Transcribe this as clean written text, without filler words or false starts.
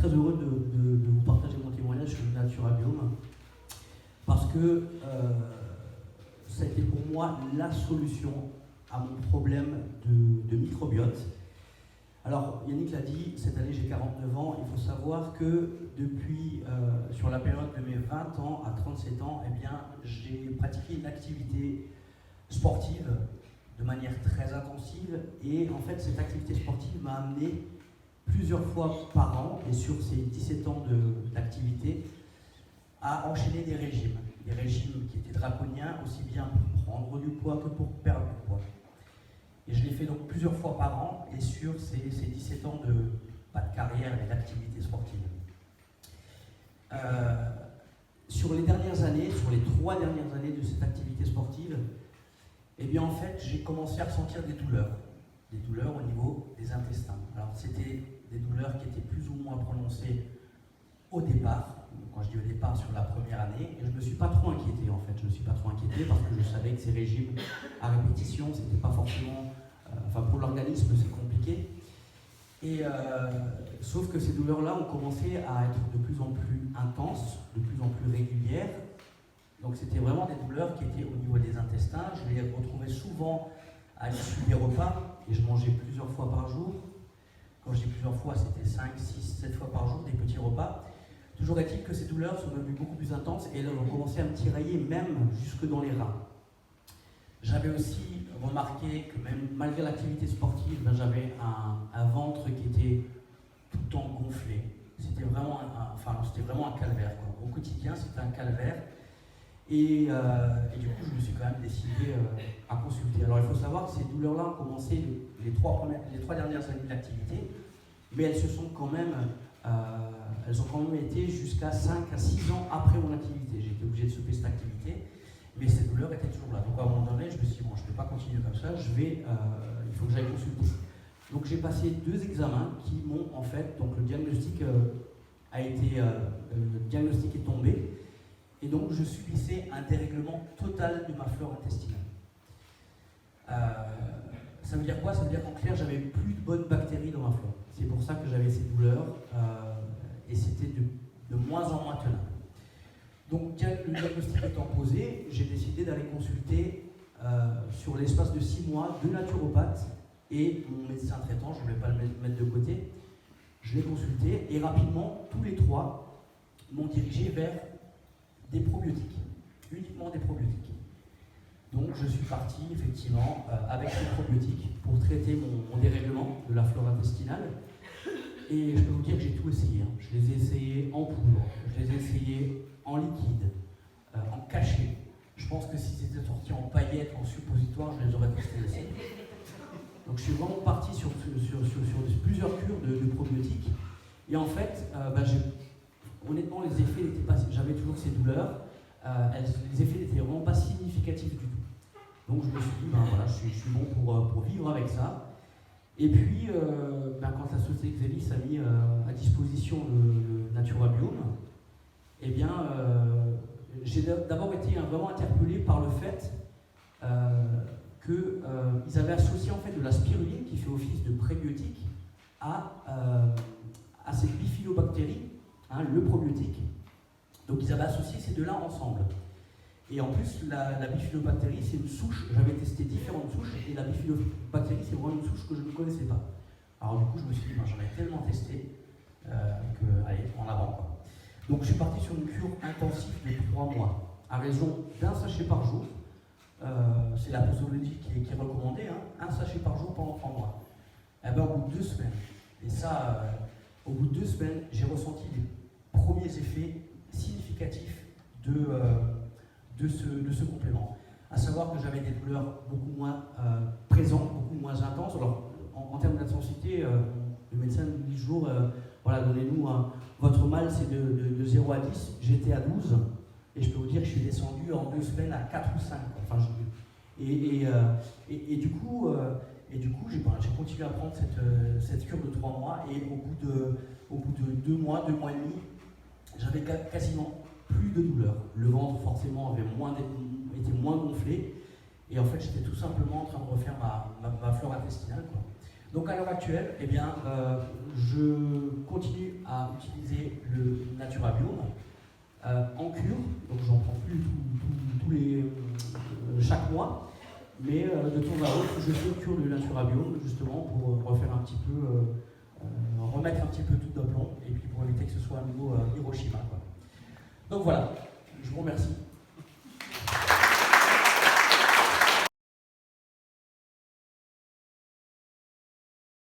très heureux de vous partager mon témoignage sur le Naturabiome parce que ça a été pour moi la solution à mon problème de microbiote. Alors, Yannick l'a dit, cette année j'ai 49 ans, il faut savoir que depuis, sur la période de mes 20 ans à 37 ans, eh bien, j'ai pratiqué une activité sportive de manière très intensive et en fait cette activité sportive m'a amené plusieurs fois par an et sur ces 17 ans d'activité à enchaîner des régimes qui étaient draconiens aussi bien pour prendre du poids que pour perdre du poids. Et je l'ai fait donc plusieurs fois par an et sur ces 17 ans de carrière et d'activité sportive. Sur les dernières années, sur les 3 dernières années de cette activité sportive, eh bien en fait j'ai commencé à ressentir des douleurs au niveau des intestins. Alors c'était des douleurs qui étaient plus ou moins prononcées au départ, quand je dis au départ sur la première année, et je ne me suis pas trop inquiété en fait, parce que je savais que ces régimes à répétition, c'était pas forcément, pour l'organisme c'est compliqué, et sauf que ces douleurs-là ont commencé à être de plus en plus intenses, de plus en plus régulières, donc c'était vraiment des douleurs qui étaient au niveau des intestins, je les retrouvais souvent à l'issue des repas, et je mangeais plusieurs fois par jour. Quand je dis plusieurs fois, c'était 5, 6, 7 fois par jour, des petits repas. Toujours est-il que ces douleurs sont devenues beaucoup plus intenses et elles ont commencé à me tirailler même jusque dans les reins. J'avais aussi remarqué que même malgré l'activité sportive, j'avais un ventre qui était tout le temps gonflé. C'était vraiment un calvaire, quoi. Au quotidien, c'était un calvaire. Et du coup, je me suis quand même décidé à consulter. Alors, il faut savoir que ces douleurs-là ont commencé les 3 dernières années de l'activité, mais elles ont quand même été jusqu'à 5 à 6 ans après mon activité. J'ai été obligé de stopper cette activité, mais ces douleurs étaient toujours là. Donc, à un moment donné, je me suis dit, bon, je ne peux pas continuer comme ça, il faut que j'aille consulter. Donc, j'ai passé 2 examens qui m'ont, en fait, donc le diagnostic le diagnostic est tombé. Et donc, je subissais un dérèglement total de ma flore intestinale. Ça veut dire quoi? Ça veut dire qu'en clair, j'avais plus de bonnes bactéries dans ma flore. C'est pour ça que j'avais ces douleurs et c'était de moins en moins tenable. Donc, le diagnostic étant posé, j'ai décidé d'aller consulter sur l'espace de 6 mois 2 naturopathes et mon médecin traitant. Je ne voulais pas le mettre de côté. Je l'ai consulté et rapidement, tous les 3 m'ont dirigé vers des probiotiques, uniquement des probiotiques. Donc je suis parti effectivement avec ces probiotiques pour traiter mon dérèglement de la flore intestinale. Et je peux vous dire que j'ai tout essayé. Je les ai essayés en poudre, je les ai essayés en liquide, en cachet. Je pense que si c'était sorti en paillettes, en suppositoire, je les aurais testés aussi. Donc je suis vraiment parti sur plusieurs cures de probiotiques. Et en fait, honnêtement, les effets n'étaient pas. J'avais toujours ces douleurs, les effets n'étaient vraiment pas significatifs du tout. Donc je me suis dit, je suis bon pour vivre avec ça. Et puis, quand la société Xelis a mis à disposition le Naturabiome, eh bien, j'ai d'abord été vraiment interpellé par le fait qu'ils avaient associé en fait de la spiruline, qui fait office de prébiotique, à cette bifidobactérie, le probiotique. Donc ils avaient associé ces 2-là ensemble. Et en plus, la bifidobactérie, c'est une souche, j'avais testé différentes souches, et la bifidobactérie, c'est vraiment une souche que je ne connaissais pas. Alors du coup, je me suis dit, j'en ai tellement testé, allez, en avant, quoi. Donc je suis parti sur une cure intensive de 3 mois, à raison d'1 sachet par jour. C'est la posologie qui est recommandée, 1 sachet par jour pendant 3 mois. Et bien, au bout de 2 semaines, et ça, au bout de 2 semaines, j'ai ressenti les premiers effets significatifs de ce complément. À savoir que j'avais des douleurs beaucoup moins présentes, beaucoup moins intenses. Alors, en termes d'intensité, le médecin nous dit toujours, donnez-nous votre mal, c'est de 0 à 10. J'étais à 12, et je peux vous dire que je suis descendu en 2 semaines à 4 ou 5. Et du coup, j'ai continué à prendre cette cure de 3 mois, et au bout de 2 mois, 2 mois et demi, j'avais quasiment plus de douleur. Le ventre, forcément, était moins gonflé. Et en fait, j'étais tout simplement en train de refaire ma flore intestinale, quoi. Donc à l'heure actuelle, eh bien, je continue à utiliser le Naturabiome en cure, donc j'en prends plus chaque mois, mais de temps à autre, je fais une cure de Naturabiome justement pour refaire un petit peu, remettre un petit peu tout d'aplomb et puis pour éviter que ce soit un nouveau Hiroshima, quoi. Donc voilà, je vous remercie.